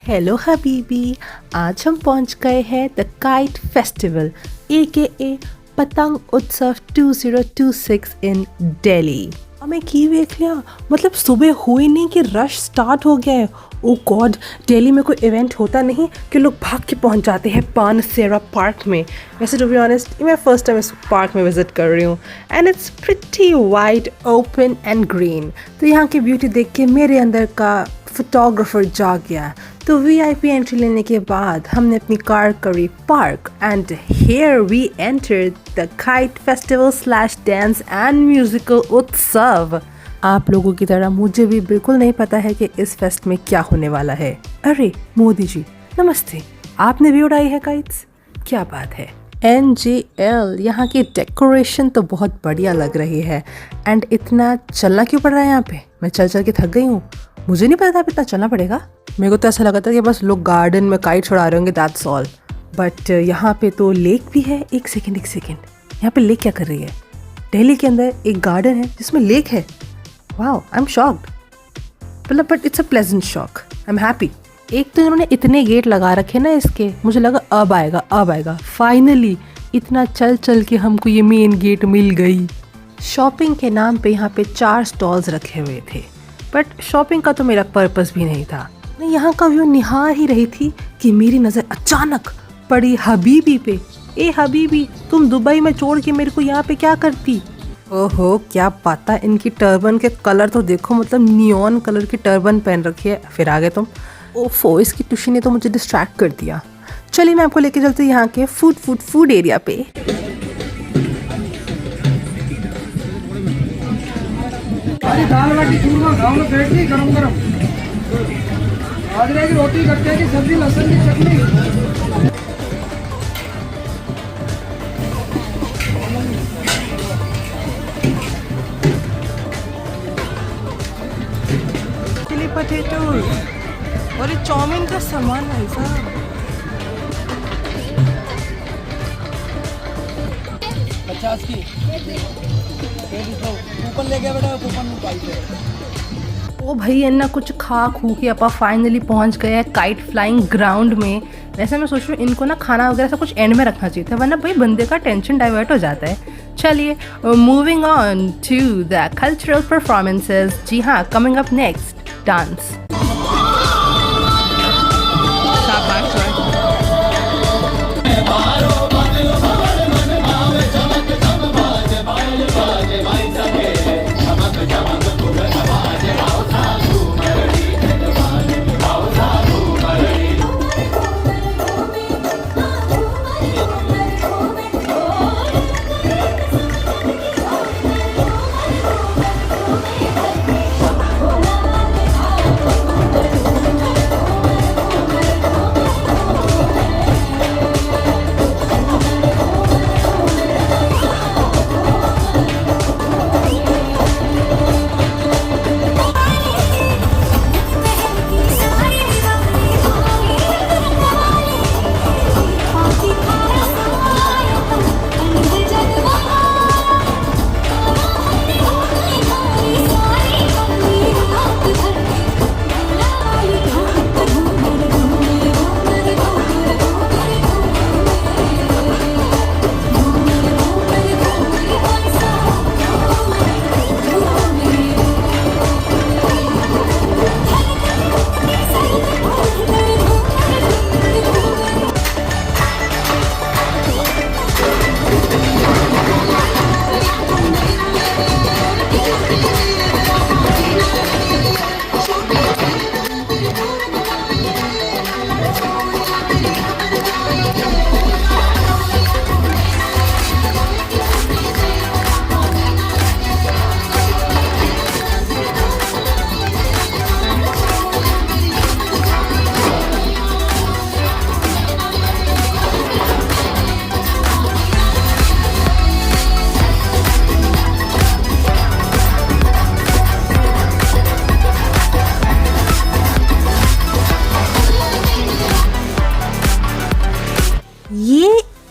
Hello Habibi, आज हम पहुंच गए हैं द काइट फेस्टिवल ए पतंग उत्सव 2026 इन दिल्ली। हमें की देख लिया, मतलब सुबह हुई नहीं कि रश स्टार्ट हो गया है। ओ गॉड, दिल्ली में कोई इवेंट होता नहीं कि लोग भाग के पहुंच जाते हैं पानसेरा पार्क में। वैसे टू बी ऑनेस्ट मैं फर्स्ट टाइम इस पार्क में विजिट कर रही हूँ and it's pretty wide open and green. तो यहाँ की ब्यूटी देख के मेरे अंदर का फोटोग्राफर जाग गया। तो वीआईपी एंट्री लेने के बाद हमने अपनी कार करी park and here we enter the kite festival slash dance and musical उत्सव। आप लोगों की तरह मुझे भी बिल्कुल नहीं पता है कि इस फेस्ट में क्या होने वाला है। अरे मोदी जी नमस्ते, आपने भी उड़ाई है काइट्स, क्या बात है। NGL यहाँ की डेकोरेशन तो बहुत बढ़िया लग रही है एंड इतना चलना क्यों पड़ रहा है यहाँ पे? मैं चल चल के थक गई हूँ, मुझे नहीं पता था इतना चलना पड़ेगा। मेरे को तो ऐसा लगा था कि बस लोग गार्डन में काइट उड़ा रहे होंगे, दैट्स ऑल। बट यहाँ पे तो लेक भी है। एक सेकेंड, यहाँ पे लेक क्या कर रही है? दिल्ली के अंदर एक गार्डन है जिसमें लेक है। वाओ, आई एम शॉक्ड, मतलब but it's a pleasant shock, I am happy. एक तो इन्होंने इतने गेट लगा रखे ना इसके, मुझे लगा अब आएगा। फाइनली इतना चल चल के हमको ये मेन गेट मिल गई। शॉपिंग के नाम पे यहाँ पे 4 स्टॉल्स रखे हुए थे, बट शॉपिंग का तो मेरा पर्पस भी नहीं था। मैं यहाँ का व्यू निहार ही रही थी कि मेरी नज़र अचानक पड़ी हबीबी पे। ए हबीबी, तुम दुबई में छोड़ के मेरे को यहाँ पे क्या करती? ओहो, क्या पता, इनकी टर्बन के कलर तो देखो, मतलब नियॉन कलर की टर्बन पहन रखी है। फिर आ गए तुम। ओफो, इसकी टुशी ने तो मुझे डिस्ट्रैक्ट कर दिया। चलिए मैं आपको लेके चलती हूँ यहाँ के फूड एरिया पे। दाल बाटी चूरमा खाओ ना, बैठ गई गरम गरम। बाजरे की रोटी, कट्टे की सब्जी, लहसुन की चटनी। चिली पोटैटोज और ये चाउमीन का सामान है साहब। 50 की कूपन ले गया बेटा, कूपन पाई। ओ भाई, अन्ना कुछ खा खू के अपा फाइनली पहुंच गए हैं काइट फ्लाइंग ग्राउंड में। वैसे मैं सोच रही हूँ इनको ना खाना वगैरह सब कुछ एंड में रखना चाहिए था, वरना भाई बंदे का टेंशन डाइवर्ट हो जाता है। चलिए moving on to the cultural performances. जी हाँ, कमिंग अप नेक्स्ट डांस।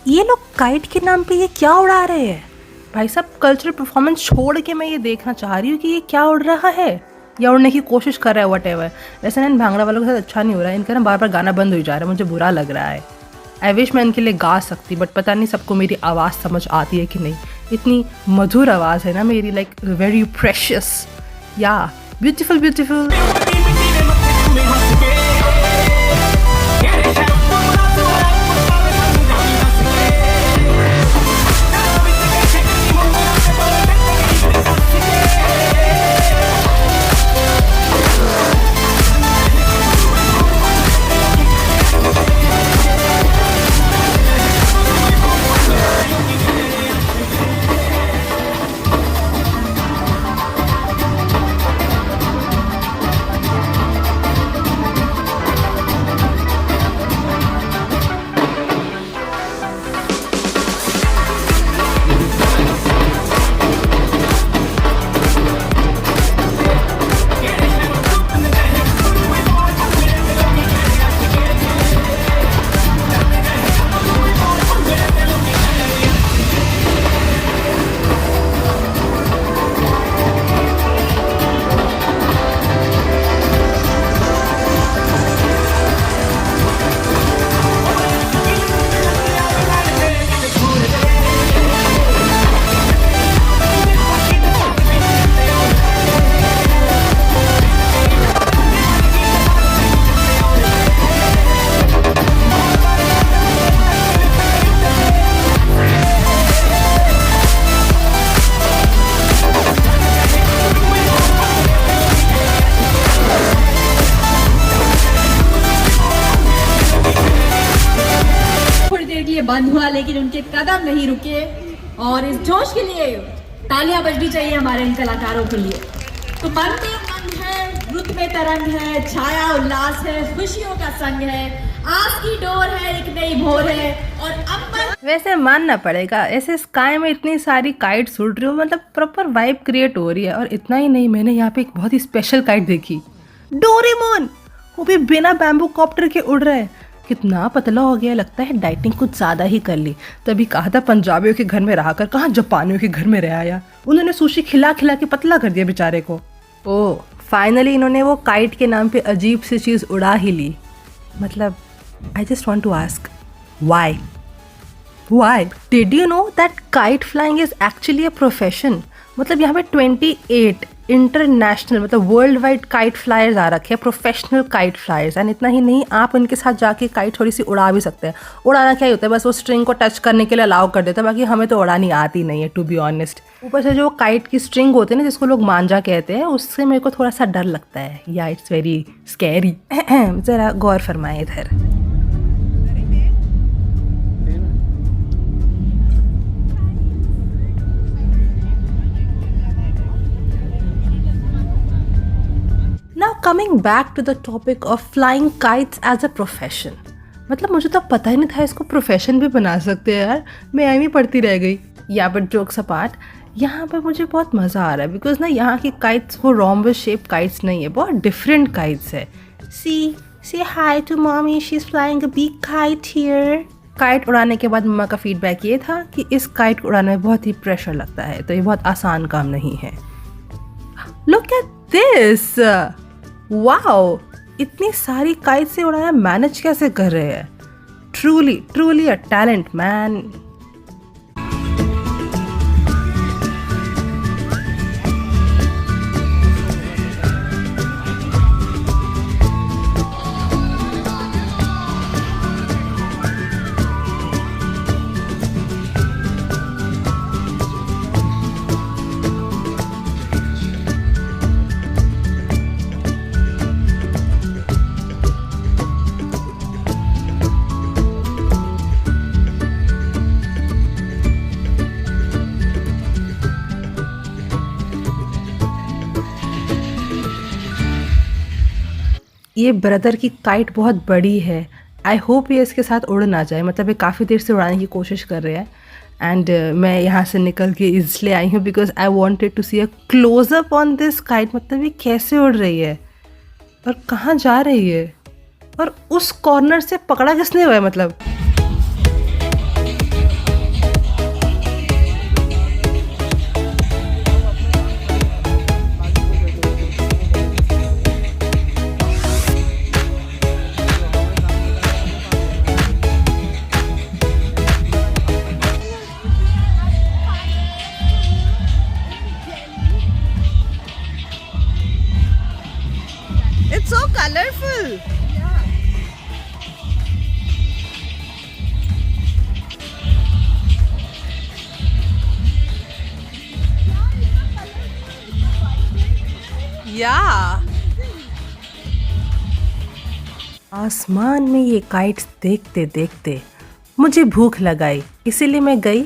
ये लोग काइट के नाम पे ये क्या उड़ा रहे हैं? भाई साहब, कल्चरल परफॉर्मेंस छोड़ के मैं ये देखना चाह रही हूँ कि ये क्या उड़ रहा है। या उड़ने की कोशिश कर रहा है व्हाटएवर। वैसे ना इन भांगड़ा वालों के साथ अच्छा नहीं हो रहा है, इनका ना बार बार गाना बंद हो जा रहा है, मुझे बुरा लग रहा है। आई विश मैं इनके लिए गा सकती, बट पता नहीं सबको मेरी आवाज़ समझ आती है कि नहीं। इतनी मधुर आवाज़ है ना मेरी, लाइक वेरी प्रेशियस, या ब्यूटीफुल ब्यूटीफुल। बंद हुआ लेकिन उनके कदम नहीं रुके और इस जोश के लिए तालियां बजनी चाहिए हमारे इन कलाकारों के लिए। तो मन में उमंग है, रुत में तरंग है, छाया उल्लास है, खुशियों का संग है, आस की डोर है, एक नई भोर है और अंबर। वैसे मानना पड़ेगा, ऐसे स्काई में इतनी सारी काइट्स उड़ रही हो, मतलब प्रॉपर वाइब क्रिएट हो रही है। और इतना ही नहीं, मैंने यहाँ पे एक बहुत ही स्पेशल काइट देखी, डोरेमोन, वो भी बिना बैम्बू कॉप्टर के उड़ रहा है। कितना पतला हो गया, लगता है डाइटिंग कुछ ज़्यादा ही कर ली। तभी कहा था पंजाबियों के घर में रहा कर, कहाँ जापानियों के घर में रह आया। उन्होंने सुशी खिला खिला के पतला कर दिया बेचारे को। ओह, फाइनली इन्होंने वो काइट के नाम पे अजीब सी चीज़ उड़ा ही ली। मतलब I just want to ask why did you know that kite flying is actually a profession. मतलब यहाँ पे 28 इंटरनेशनल मतलब वर्ल्ड वाइड काइट फ्लायर्स आ रखे हैं, प्रोफेशनल काइट फ्लायर्स। एंड इतना ही नहीं, आप उनके साथ जाके काइट थोड़ी सी उड़ा भी सकते हैं। उड़ाना क्या ही होता है, बस वो स्ट्रिंग को टच करने के लिए अलाउ कर देता है, बाकी हमें तो उड़ानी आती नहीं है टू बी ऑनेस्ट। ऊपर से जो काइट की स्ट्रिंग होती है ना, जिसको लोग मांझा कहते हैं, उससे मेरे को थोड़ा सा डर लगता है, या इट्स वेरी स्कैरी। ज़रा गौर फरमाएं इधर। Now coming back to the topic of flying kites as a profession, मतलब मुझे तो पता ही नहीं था इसको प्रोफेशन भी बना सकते हैं यार, मैं एम ही पढ़ती रह गई। या बट जोक्स अपार्ट, यहाँ पर मुझे बहुत मज़ा आ रहा है बिकॉज ना यहाँ की काइट्स वो रोम्बस शेप काइट्स नहीं है, बहुत डिफरेंट काइट्स है। See hi to mommy, she is flying a big kite here. Kite उड़ाने के बाद मम्मा का फीडबैक ये था कि इस काइट को उड़ाने में बहुत ही प्रेशर लगता है, तो ये बहुत आसान काम नहीं है। लुक एट दिस, वाओ, इतनी सारी काइट से उड़ाना मैनेज कैसे कर रहे हैं। Truly a talent man. ये ब्रदर की काइट बहुत बड़ी है, आई होप ये इसके साथ उड़ ना जाए। मतलब ये काफ़ी देर से उड़ाने की कोशिश कर रहे हैं एंड मैं यहाँ से निकल के इसलिए आई हूँ because I wanted to see a closeup on this kite. मतलब ये कैसे उड़ रही है और कहाँ जा रही है और उस कॉर्नर से पकड़ा किसने हुआ है। मतलब आसमान में ये काइट्स देखते देखते मुझे भूख लगाई, इसीलिए मैं गई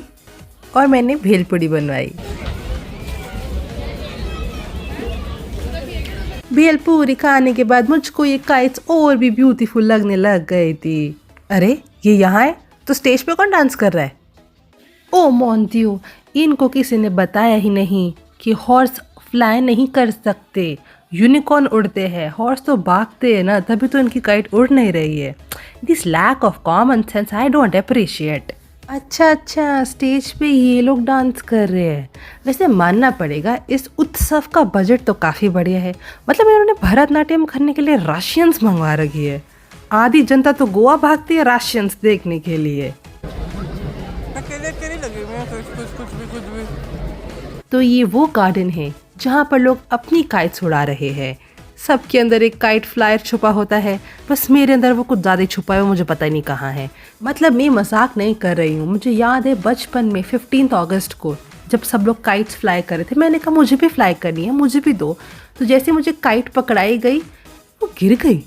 और मैंने भेलपुड़ी बनवाई। भेलपूरी खाने के बाद मुझको ये काइट्स और भी ब्यूटीफुल लगने लग गई थी। अरे ये यहाँ है, तो स्टेज पे कौन डांस कर रहा है? ओ मॉन दियो, इनको किसी ने बताया ही नहीं कि हॉर्स फ्लाई नहीं कर सकते, यूनिकॉर्न उड़ते हैं, हॉर्स तो भागते हैं ना, तभी तो इनकी काइट उड़ नहीं रही है। This lack of common sense I don't appreciate. अच्छा, स्टेज पे ये लोग डांस कर रहे हैं। वैसे मानना पड़ेगा इस उत्सव का बजट तो काफ़ी बढ़िया है। मतलब इन्होंने भरतनाट्यम करने के लिए राशियंस मंगवा रखी है। आधी जनता तो गोवा भागती है राशियंस देखने के लिए। अकेले लगे हुए हैं, कुछ भी। तो ये वो गार्डन है जहाँ पर लोग अपनी काइट्स उड़ा रहे हैं। सबके अंदर एक काइट फ्लायर छुपा होता है, बस मेरे अंदर वो कुछ ज़्यादा छुपा है, मुझे पता ही नहीं कहाँ है। मतलब मैं मजाक नहीं कर रही हूँ। मुझे याद है बचपन में 15 अगस्त को जब सब लोग काइट्स फ्लाई कर रहे थे, मैंने कहा मुझे भी फ्लाई करनी है, मुझे भी दो। तो जैसे मुझे काइट पकड़ाई गई वो गिर गई,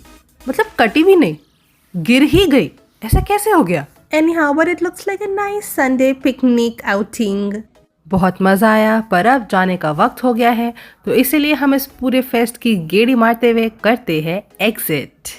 मतलब कटी भी नहीं, गिर ही गई। ऐसा कैसे हो गया? Anyhow, but it looks like a nice Sunday picnic outing. बहुत मज़ा आया, पर अब जाने का वक्त हो गया है, तो इसीलिए हम इस पूरे फेस्ट की गेड़ी मारते हुए करते हैं एग्जिट।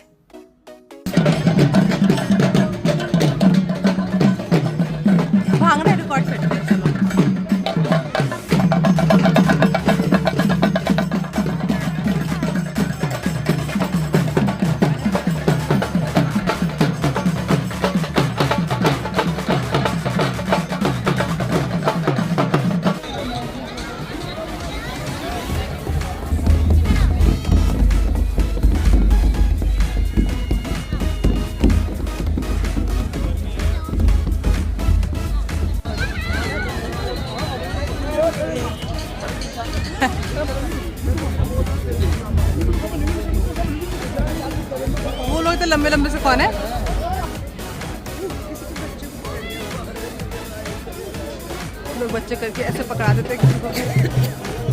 वो लोग तो लंबे लंबे से कौन है? लोग बच्चे करके ऐसे पकड़ा देते हैं किसी को।